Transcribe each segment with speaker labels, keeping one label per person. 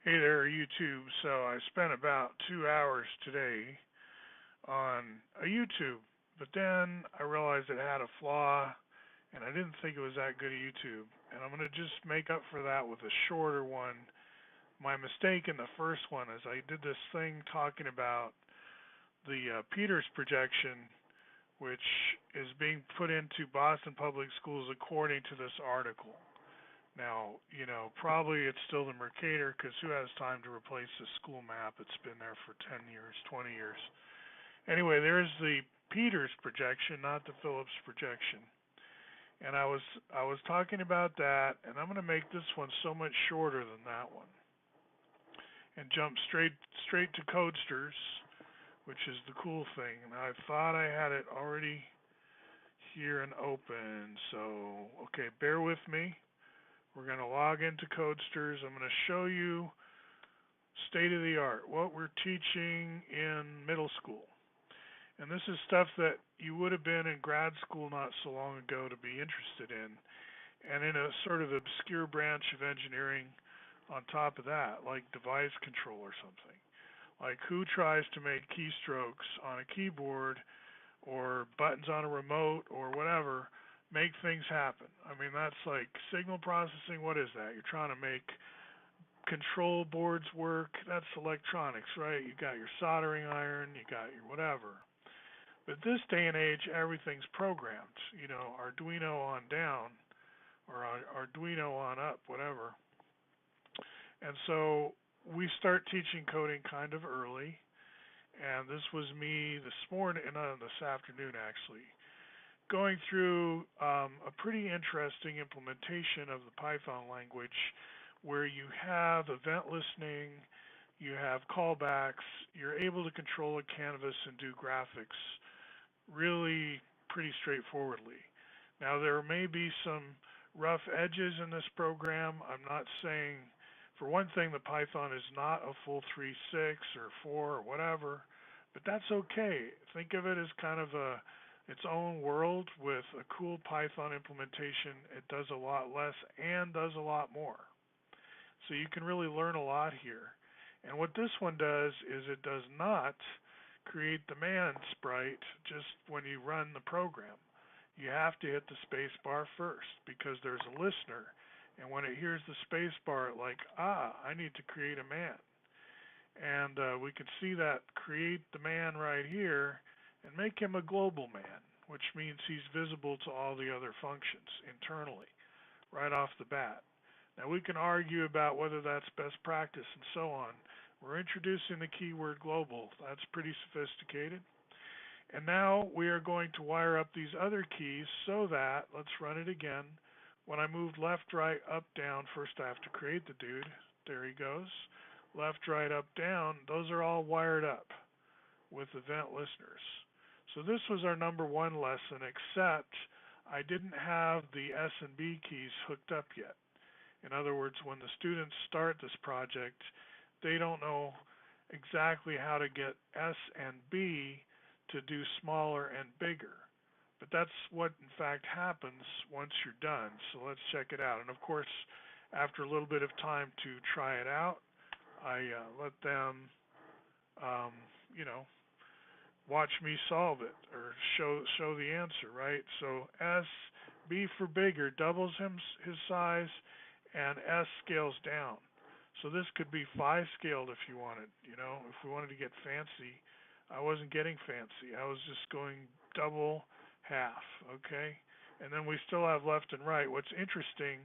Speaker 1: Hey there, YouTube. So I spent about 2 hours today on a YouTube, but then I realized it had a flaw, and I didn't think it was that good a YouTube. And I'm going to just make up for that with a shorter one. My mistake in the first one is I did this thing talking about the Peters projection, which is being put into Boston Public Schools according to this article. Now, probably it's still the Mercator because who has time to replace the school map? It's been there for 10 years, 20 years. Anyway, there's the Peters projection, not the Phillips projection. And I was talking about that, and I'm going to make this one so much shorter than that one, and jump straight to Codesters, which is the cool thing. And I thought I had it already here and open, so okay, bear with me. We're going to log into Codesters. I'm going to show you state of the art, what we're teaching in middle school. And this is stuff that you would have been in grad school not so long ago to be interested in, and in a sort of obscure branch of engineering on top of that, like device control or something. Like who tries to make keystrokes on a keyboard or buttons on a remote or whatever make things happen. I mean, that's like signal processing. What is that? You're trying to make control boards work. That's electronics, right? You got your soldering iron, you got your whatever. But this day and age, everything's programmed. Arduino on down or Arduino on up, whatever. And so we start teaching coding kind of early. And this was me this afternoon actually, going through a pretty interesting implementation of the Python language where you have event listening, you have callbacks, you're able to control a canvas and do graphics really pretty straightforwardly. Now there may be some rough edges in this program. I'm not saying, for one thing, the Python is not a full 3.6 or 4 or whatever, but that's okay. Think of it as kind of its own world with a cool Python implementation. It does a lot less and does a lot more. So you can really learn a lot here. And what this one does is it does not create the man sprite just when you run the program. You have to hit the space bar first because there's a listener. And when it hears the space bar, I need to create a man. And we can see that create the man right here and make him a global man, which means he's visible to all the other functions internally, right off the bat. Now we can argue about whether that's best practice and so on. We're introducing the keyword global. That's pretty sophisticated. And now we are going to wire up these other keys so that, let's run it again, when I move left, right, up, down, first I have to create the dude. There he goes. Left, right, up, down, those are all wired up with event listeners. So this was our number one lesson, except I didn't have the S and B keys hooked up yet. In other words, when the students start this project, they don't know exactly how to get S and B to do smaller and bigger. But that's what, in fact, happens once you're done. So let's check it out. And, of course, after a little bit of time to try it out, I let them, watch me solve it or show the answer, right? So S, B for bigger, doubles his size, and S scales down. So this could be 5 scaled if you wanted. If we wanted to get fancy, I wasn't getting fancy. I was just going double, half, okay? And then we still have left and right. What's interesting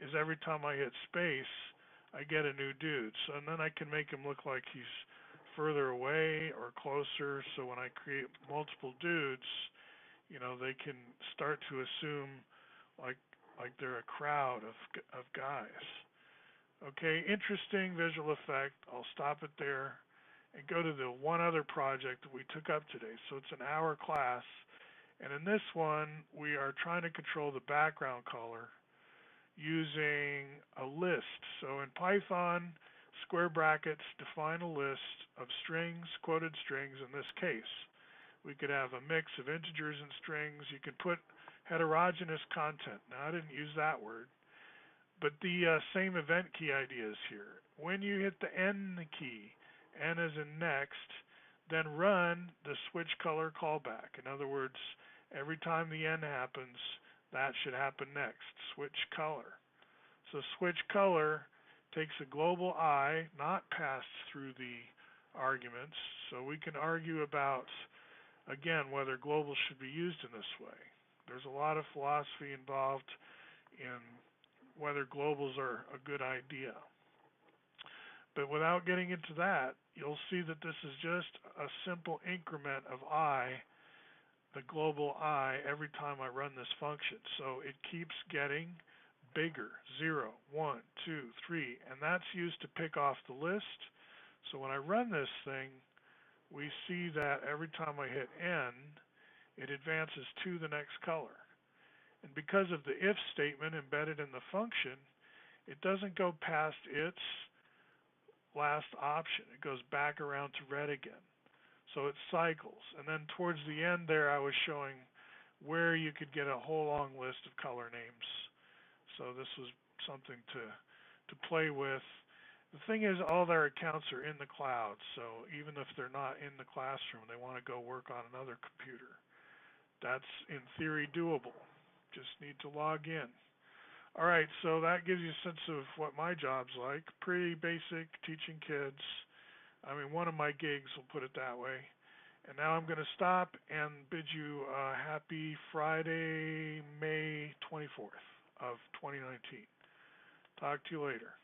Speaker 1: is every time I hit space, I get a new dude. So and then I can make him look like he's further away or closer. So when I create multiple dudes, they can start to assume like they're a crowd of guys. Okay, interesting visual effect. I'll stop it there and go to the one other project that we took up today. So it's an hour class, and in this one we are trying to control the background color using a list. So in Python, square brackets define a list of strings, quoted strings in this case. We could have a mix of integers and strings. You can put heterogeneous content. Now I didn't use that word. But the same event key idea is here. When you hit the N key, N as in next, then run the switch color callback. In other words, every time the N happens, that should happen next. Switch color. So switch color takes a global I, not passed through the arguments. So we can argue about, again, whether globals should be used in this way. There's a lot of philosophy involved in whether globals are a good idea. But without getting into that, you'll see that this is just a simple increment of I, the global I, every time I run this function. So it keeps getting bigger, 0, 1, 2, 3, and that's used to pick off the list. So when I run this thing, we see that every time I hit N, it advances to the next color. And because of the if statement embedded in the function, it doesn't go past its last option. It goes back around to red again. So it cycles. And then towards the end there, I was showing where you could get a whole long list of color names. So this was something to play with. The thing is, all their accounts are in the cloud. So even if they're not in the classroom, they want to go work on another computer. That's in theory doable. Just need to log in. All right, so that gives you a sense of what my job's like. Pretty basic, teaching kids. I mean, one of my gigs, we'll put it that way. And now I'm going to stop and bid you a happy Friday, May 24th of 2019. Talk to you later.